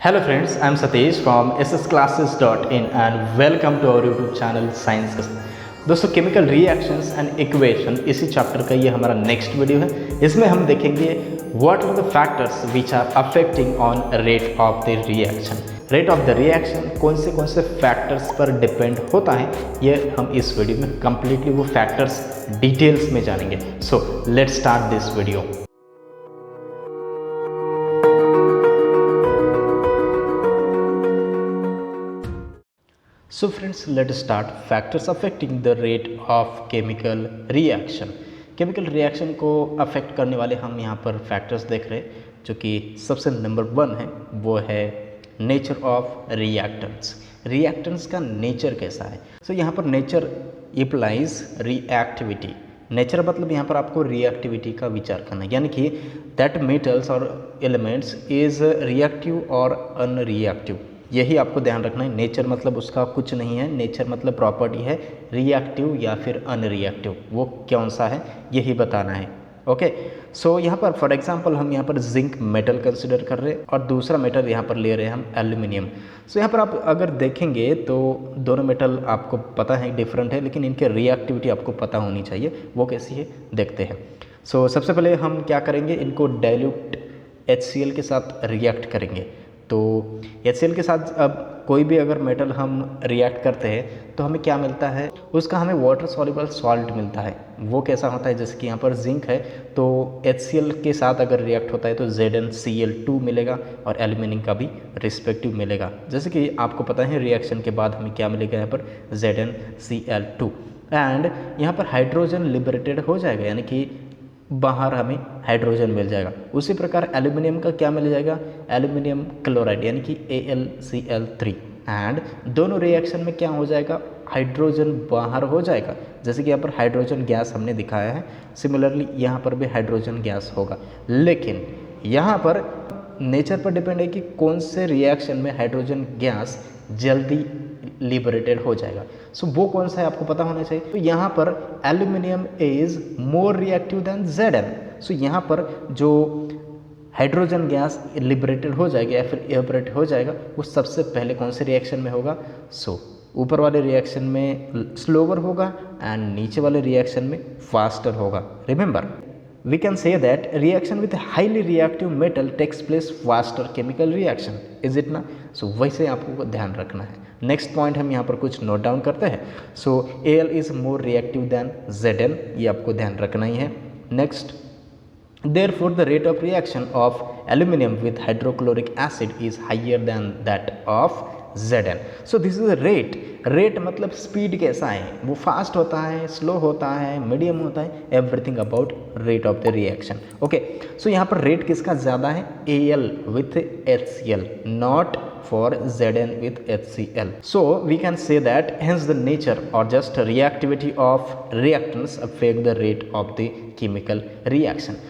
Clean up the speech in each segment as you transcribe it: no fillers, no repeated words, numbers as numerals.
Hello friends, I am Satish from ssclasses.in and welcome to our YouTube channel Science। दोस्तों chemical reactions and equation इसी chapter का ये हमारा next video है। इसमें हम देखेंगे what are the factors which are affecting on rate of the reaction. Rate of the reaction कौन से फैक्टर्स पर डिपेंड होता है, ये हम इस वीडियो में कंप्लीटली वो फैक्टर्स डिटेल्स में जानेंगे। So let's start this video. So friends let start factors affecting the rate of chemical reaction. Chemical reaction को अफेक्ट करने वाले हम यहाँ पर फैक्टर्स देख रहे हैं, जो कि सबसे नंबर 1 है, वो है नेचर ऑफ रिएक्टेंट्स। रिएक्टेंट्स का नेचर कैसा है। सो यहाँ पर नेचर इम्प्लाइज रिएक्टिविटी। नेचर मतलब यहाँ पर आपको रिएक्टिविटी का विचार करना है, यानी कि दैट मेटल्स और एलिमेंट्स इज रिएक्टिव और अनरिएक्टिव। यही आपको ध्यान रखना है। नेचर मतलब उसका कुछ नहीं है, नेचर मतलब प्रॉपर्टी है, रिएक्टिव या फिर अनरिएक्टिव वो कौन सा है यही बताना है। ओके, सो यहाँ पर फॉर एग्जांपल हम यहाँ पर जिंक मेटल कंसिडर कर रहे हैं और दूसरा मेटल यहाँ पर ले रहे हैं हम एल्यूमिनियम। सो यहाँ पर आप अगर देखेंगे तो दोनों मेटल आपको पता है डिफरेंट है, लेकिन इनके रिएक्टिविटी आपको पता होनी चाहिए, वो कैसी है देखते हैं। सो सबसे पहले हम क्या करेंगे, इनको डाइल्यूट HCl के साथ रिएक्ट करेंगे। तो HCl के साथ अब कोई भी अगर मेटल हम रिएक्ट करते हैं तो हमें क्या मिलता है, उसका हमें वाटर सॉल्युबल सॉल्ट मिलता है। वो कैसा होता है, जैसे कि यहाँ पर जिंक है तो HCl के साथ अगर रिएक्ट होता है तो ZnCl2 मिलेगा और एल्यूमिनियम का भी रिस्पेक्टिव मिलेगा। जैसे कि आपको पता है रिएक्शन के बाद हमें क्या मिलेगा, यहाँ पर ZnCl2 एंड यहाँ पर हाइड्रोजन लिबरेटेड हो जाएगा, यानी कि बाहर हमें हाइड्रोजन मिल जाएगा। उसी प्रकार एल्यूमिनियम का क्या मिल जाएगा, एल्यूमिनियम क्लोराइड यानी कि AlCl3 एंड दोनों रिएक्शन में क्या हो जाएगा, हाइड्रोजन बाहर हो जाएगा। जैसे कि यहाँ पर हाइड्रोजन गैस हमने दिखाया है, सिमिलरली यहाँ पर भी हाइड्रोजन गैस होगा, लेकिन यहाँ पर नेचर पर डिपेंड है कि कौन से रिएक्शन में हाइड्रोजन गैस जल्दी लिबरेटेड हो जाएगा। सो वो कौन सा है आपको पता होना चाहिए। तो यहाँ पर aluminium is more reactive than Zn। सो यहाँ पर जो हाइड्रोजन गैस लिबरेटेड हो जाएगा या फिर इवेपोरेट हो जाएगा, वो सबसे पहले कौन से रिएक्शन में होगा। सो ऊपर वाले रिएक्शन में स्लोवर होगा एंड नीचे वाले रिएक्शन में फास्टर होगा। Remember we can say that reaction with a highly reactive metal takes place faster chemical reaction, is it ना। सो वैसे आपको ध्यान रखना है। नेक्स्ट पॉइंट हम यहाँ पर कुछ नोट डाउन करते हैं। सो Al is more reactive than Zn, ये आपको ध्यान रखना ही है। Next, therefore the rate of reaction of aluminum with hydrochloric acid is higher than that of Zn। So this is rate. Rate मतलब स्पीड कैसा है, वो फास्ट होता है, स्लो होता है, मीडियम होता है, everything about rate of the reaction. Okay, so यहाँ पर रेट किसका ज़्यादा है, Al with HCl, not for Zn with HCl। So we can say that hence the nature or just reactivity of reactants affect the rate of the chemical reaction।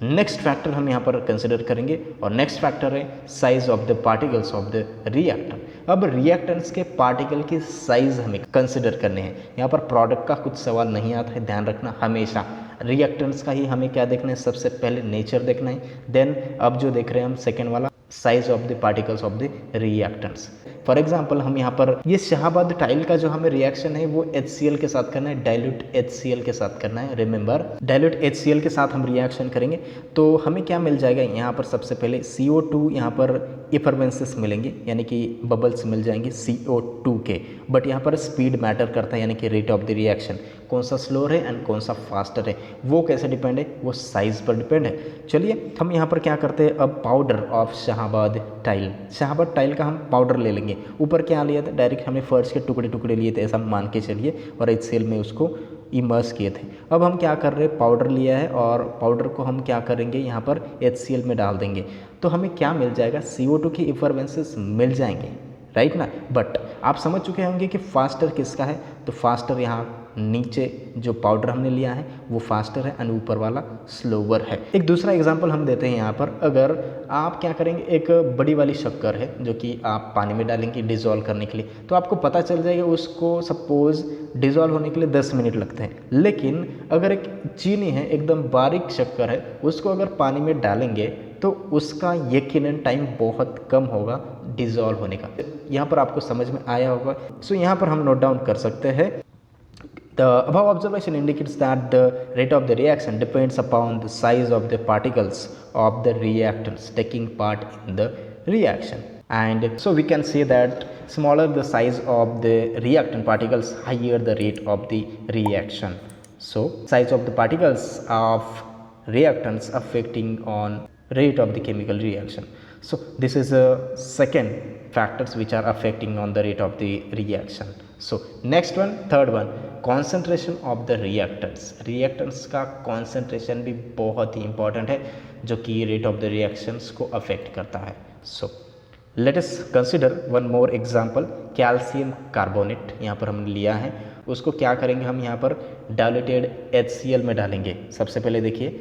Next factor हम यहाँ पर consider करेंगे और next factor है size of the particles of the reactant. अब reactants के particle की size हमें कंसिडर करने हैं। यहाँ पर प्रोडक्ट का कुछ सवाल नहीं आता है, ध्यान रखना हमेशा। रिएक्टेंट्स का ही हमें क्या देखना है, सबसे पहले नेचर देखना है, देन अब जो देख रहे हैं हम सेकेंड वाला size of the particles of the reactants. For example हम यहाँ पर ये शाहाबाद टाइल का जो हमें रिएक्शन है वो HCl के साथ करना है, डाइल्यूट HCl के साथ करना है। रिमेंबर डाइल्यूट HCl के साथ हम रिएक्शन करेंगे तो हमें क्या मिल जाएगा, यहाँ पर सबसे पहले CO2 यहाँ पर इफरवेंसेस मिलेंगे, यानी कि बबल्स मिल जाएंगे CO2 के। बट यहाँ पर स्पीड मैटर करता है, यानी कि रेट ऑफ द रिएक्शन कौन सा स्लोअर है एंड कौन सा फास्टर है, वो कैसे डिपेंड है, वो साइज पर डिपेंड है। चलिए हम यहाँ पर क्या करते हैं, अब powder of Shahabad tile, Shahabad tile का हम पाउडर ले लेंगे। ऊपर क्या लिया था, डायरेक्ट हमने फर्श के टुकड़े टुकड़े लिए थे ऐसा मान के चलिए, और HCl में उसको इमर्स किए थे। अब हम क्या कर रहे हैं, पाउडर लिया है और पाउडर को हम क्या करेंगे, यहाँ पर HCl में डाल देंगे तो हमें क्या मिल जाएगा, CO2 की इफरवेंसेस मिल जाएंगे, राइट ना। बट आप समझ चुके होंगे कि फास्टर किसका है, तो फास्टर यहाँ नीचे जो पाउडर हमने लिया है वो फास्टर है एंड ऊपर वाला स्लोवर है। एक दूसरा एग्जांपल हम देते हैं यहाँ पर, अगर आप क्या करेंगे, एक बड़ी वाली शक्कर है जो कि आप पानी में डालेंगे डिज़ोल्व करने के लिए, तो आपको पता चल जाएगा उसको सपोज डिज़ोल्व होने के लिए 10 मिनट लगते हैं। लेकिन अगर एक चीनी है, एकदम बारीक शक्कर है, उसको अगर पानी में डालेंगे तो उसका यकीनन टाइम बहुत कम होगा डिजॉल्व होने का। यहाँ पर आपको समझ में आया होगा। सो यहाँ पर हम नोट डाउन कर सकते हैं, the above observation indicates that the rate of the reaction depends upon the size of the particles of the reactants taking part in the reaction. And so we can say that smaller the size of the reactant particles, higher the rate of the reaction. So size of the particles of reactants affecting on rate of the chemical reaction. So this is a second factors which are affecting on the rate of the reaction. So next one, third one, concentration of the reactants. reactants का concentration भी बहुत ही important है जो कि rate of the reactions को affect करता है. So let us consider one more example, calcium carbonate यहाँ पर हमने लिया है, उसको क्या करेंगे हम यहाँ पर डाइल्यूटेड HCl में डालेंगे. सबसे पहले देखिए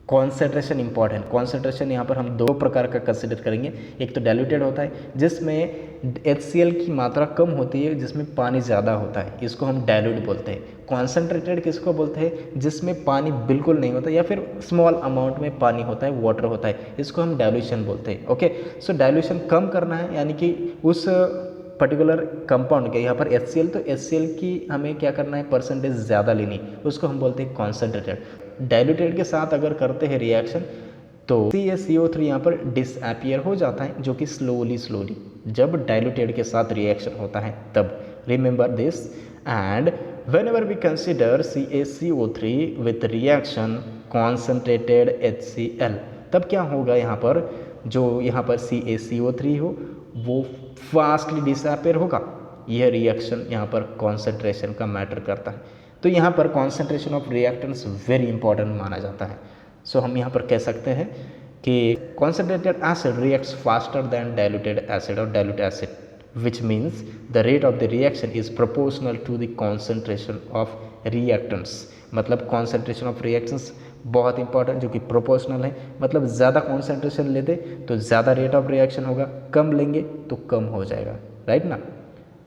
कॉन्सेंट्रेशन इंपॉर्टेंट, कॉन्सेंट्रेशन यहाँ पर हम दो प्रकार का कंसिडर करेंगे. एक तो डाइल्यूटेड होता है जिसमें HCl की मात्रा कम होती है, जिसमें पानी ज़्यादा होता है, इसको हम डाइल्यूट बोलते हैं. कॉन्सेंट्रेटेड किसको बोलते हैं, जिसमें पानी बिल्कुल नहीं होता या फिर स्मॉल अमाउंट में पानी होता है, वाटर होता है, इसको हम डाइल्यूशन बोलते हैं. ओके, सो डाइल्यूशन कम करना है, यानी कि उस पर्टिकुलर कंपाउंड के यहाँ पर HCl, तो HCl की हमें क्या करना है, परसेंटेज ज़्यादा लेनी, उसको हम बोलते हैं कॉन्सेंट्रेटेड. डाइल्यूटेड के साथ अगर करते हैं रिएक्शन तो CaCO3 यहाँ पर डिसअपियर हो जाता है, जो कि स्लोली जब डाइल्यूटेड के साथ रिएक्शन होता है तब. Remember this. And whenever we consider CaCO3 with reaction concentrated HCl, तब क्या होगा, यहाँ पर जो यहाँ पर CaCO3 हो वो फास्टली डिसअपियर होगा. यह रिएक्शन यहाँ पर कॉन्सेंट्रेशन का मैटर करता है. तो यहाँ पर concentration of reactants very important माना जाता है. सो हम यहाँ पर कह सकते हैं कि concentrated acid reacts faster than diluted acid और dilute acid, which means the rate of the reaction is proportional to the concentration of reactants. मतलब concentration of reactions बहुत इंपॉर्टेंट, जो कि प्रोपोर्शनल है, मतलब ज़्यादा कॉन्सेंट्रेशन लेते तो ज़्यादा रेट ऑफ रिएक्शन होगा, कम लेंगे तो कम हो जाएगा. राइट ना.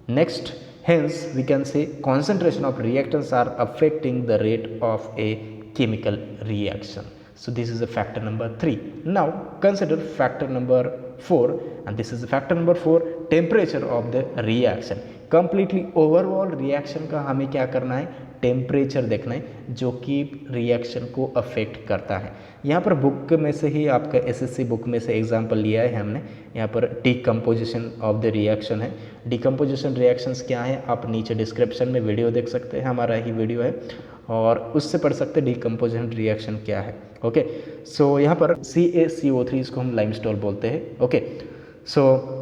Next, hence we can say concentration of reactants are affecting the rate of a chemical reaction. So this is a factor number 3. Now consider factor number 4, and this is the factor number 4, temperature of the reaction. Completely overall reaction का हमें क्या करना है, temperature देखना है जो कि reaction को अफेक्ट करता है. यहाँ पर बुक में से ही आपका SSC बुक में से एग्जांपल लिया है हमने. यहाँ पर डिकम्पोजिशन ऑफ द रिएक्शन है. डिकम्पोजिशन रिएक्शंस क्या है, आप नीचे डिस्क्रिप्शन में वीडियो देख सकते हैं, हमारा ही वीडियो है, और उससे पढ़ सकते हैं डिकम्पोजिशन रिएक्शन क्या है. ओके, सो यहाँ पर CaCO3 इसको हम लाइमस्टोन बोलते हैं. Okay, so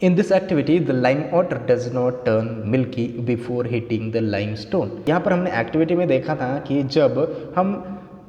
in this activity the lime water does not turn milky before hitting the limestone. यहाँ पर हमने एक्टिविटी में देखा था कि जब हम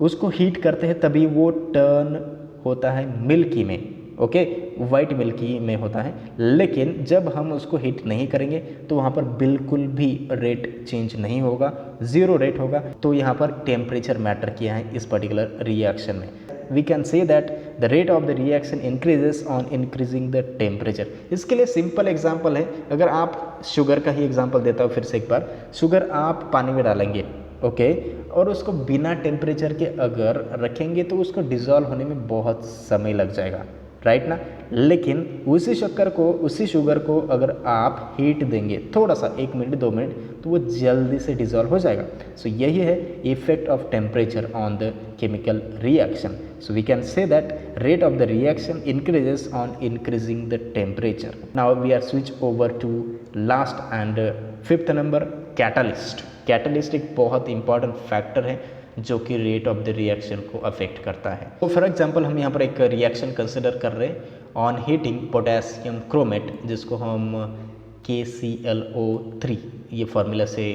उसको हीट करते हैं तभी वो टर्न होता है मिल्की में. ओके, वाइट मिल्की में होता है, लेकिन जब हम उसको हीट नहीं करेंगे तो वहाँ पर बिल्कुल भी रेट चेंज नहीं होगा, ज़ीरो रेट होगा. तो यहाँ पर टेम्परेचर मैटर किया है इस पर्टिकुलर रिएक्शन में. We can say that the rate of the reaction increases on increasing the temperature. इसके लिए सिंपल एग्जांपल है, अगर आप शुगर का ही एग्जांपल देता हूँ फिर से एक बार. शुगर आप पानी में डालेंगे, ओके, और उसको बिना टेम्परेचर के अगर रखेंगे तो उसको डिज़ोल्व होने में बहुत समय लग जाएगा. राइट ना. लेकिन उसी शुगर को अगर आप हीट देंगे थोड़ा सा, 1 मिनट 2 मिनट, तो वो जल्दी से डिज़ोल्व हो जाएगा. सो यही है effect of temperature on the chemical reaction. So we can say that rate of the reaction increases on increasing the temperature. Now we are switch over to last and fifth number, catalyst. Catalyst एक बहुत important factor है जो कि rate of the reaction को affect करता है. तो for example हम यहाँ पर एक रिएक्शन कंसिडर कर रहे हैं ऑन हीटिंग पोटेशियम क्रोमेट, जिसको हम KClO3 ये फार्मूला से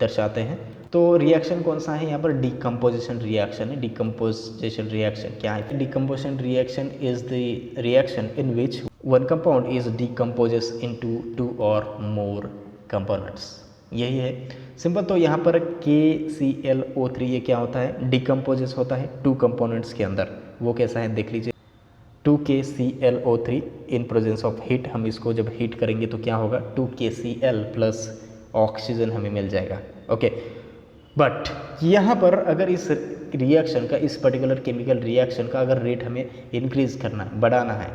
दर्शाते हैं. तो रिएक्शन कौन सा है, यहाँ पर डिकम्पोजिशन रिएक्शन है. डिकम्पोजिशन रिएक्शन क्या है, decomposition reaction is the reaction in which one compound is decomposes into 2 और मोर कंपोनेंट्स. यही है सिंपल. तो यहाँ पर KClO3 ये क्या होता है, डिकम्पोजेस होता है 2 कंपोनेंट्स के अंदर. वो कैसा है देख लीजिए. 2KClO3 in presence of heat, हम इसको जब हीट करेंगे तो क्या होगा, 2KCl प्लस ऑक्सीजन हमें मिल जाएगा. ओके, बट यहाँ पर अगर इस रिएक्शन का, इस पर्टिकुलर केमिकल रिएक्शन का अगर रेट हमें इंक्रीज़ करना है, बढ़ाना है,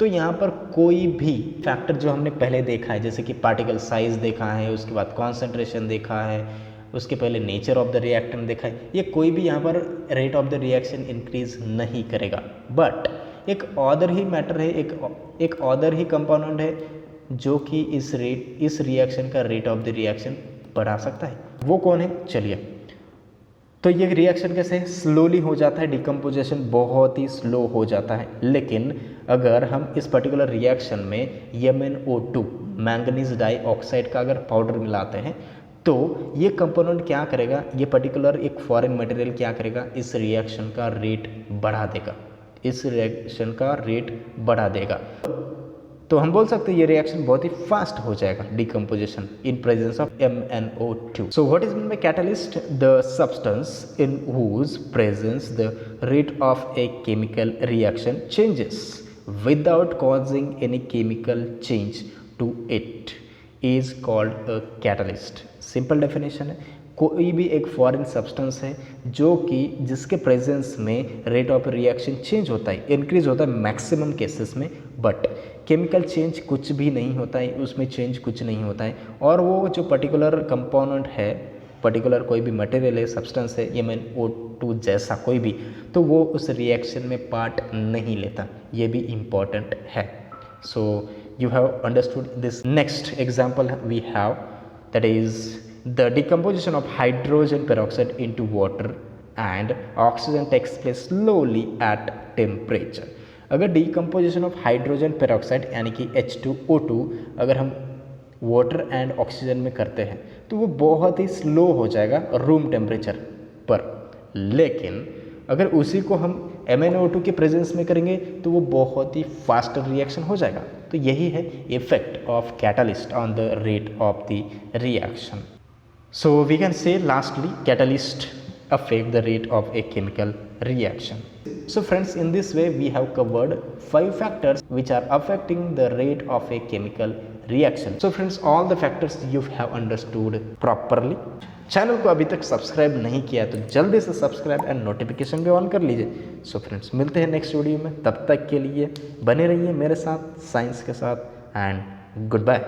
तो यहाँ पर कोई भी फैक्टर जो हमने पहले देखा है, जैसे कि पार्टिकल साइज़ देखा है, उसके बाद कॉन्सेंट्रेशन देखा है, उसके पहले नेचर ऑफ द रिएक्टेंट देखा है, ये कोई भी यहाँ पर rate of the reaction increase नहीं करेगा। बट एक अदर ही मैटर है, एक अदर ही कंपोनेंट है जो कि इस रिएक्शन का रेट ऑफ द रिएक्शन बढ़ा सकता है। वो कौन है, चलिए। तो ये रिएक्शन कैसे स्लोली हो जाता है, डिकम्पोजिशन बहुत ही स्लो हो जाता है। लेकिन अगर हम इस पर्टिकुलर रिएक्शन में MnO2 मैंगनीज डाइऑक्साइड का अगर पाउडर मिलाते हैं तो ये कंपोनेंट क्या करेगा, ये पर्टिकुलर एक फॉरेन मटेरियल क्या करेगा, इस रिएक्शन का रेट बढ़ा देगा, इस रिएक्शन का रेट बढ़ा देगा। तो हम बोल सकते हैं ये रिएक्शन बहुत ही फास्ट हो जाएगा, decomposition in presence of MnO2। So what is mean by catalyst? The substance in whose presence the rate of a chemical reaction changes without causing any chemical change to it is called a catalyst. Simple definition है, कोई भी एक foreign substance है जो कि जिसके presence में rate of reaction change होता है, इंक्रीज होता है मैक्सिमम केसेस में, बट केमिकल चेंज कुछ भी नहीं होता है, उसमें चेंज कुछ नहीं होता है, और वो जो पर्टिकुलर कंपोनेंट है, पर्टिकुलर कोई भी मटेरियल है, सब्सटेंस है, MnO2 जैसा कोई भी, तो वो उस रिएक्शन में पार्ट नहीं लेता। ये भी इम्पॉर्टेंट है। सो you have understood this. Next example we have, that is the decomposition of hydrogen peroxide into water and oxygen takes place slowly at temperature. अगर डिकम्पोजिशन ऑफ हाइड्रोजन पेरोक्साइड यानी कि H2O2 अगर हम वाटर एंड ऑक्सीजन में करते हैं तो वो बहुत ही स्लो हो जाएगा रूम टेम्परेचर पर, लेकिन अगर उसी को हम MnO2 के प्रेजेंस में करेंगे तो वो बहुत ही फास्ट रिएक्शन हो जाएगा। तो यही है effect of catalyst on the rate of the reaction. So we can say lastly catalyst affect the rate of a chemical reaction. So friends, in this way we have covered 5 factors which are affecting the rate of a chemical reaction. So friends, all the factors you have understood properly. Channel को अभी तक subscribe नहीं किया तो जल्दी से subscribe and notification भी on कर लीजिए। सो फ्रेंड्स, मिलते हैं नेक्स्ट वीडियो में, तब तक के लिए बने रहिए मेरे साथ, साइंस के साथ, एंड गुड बाय।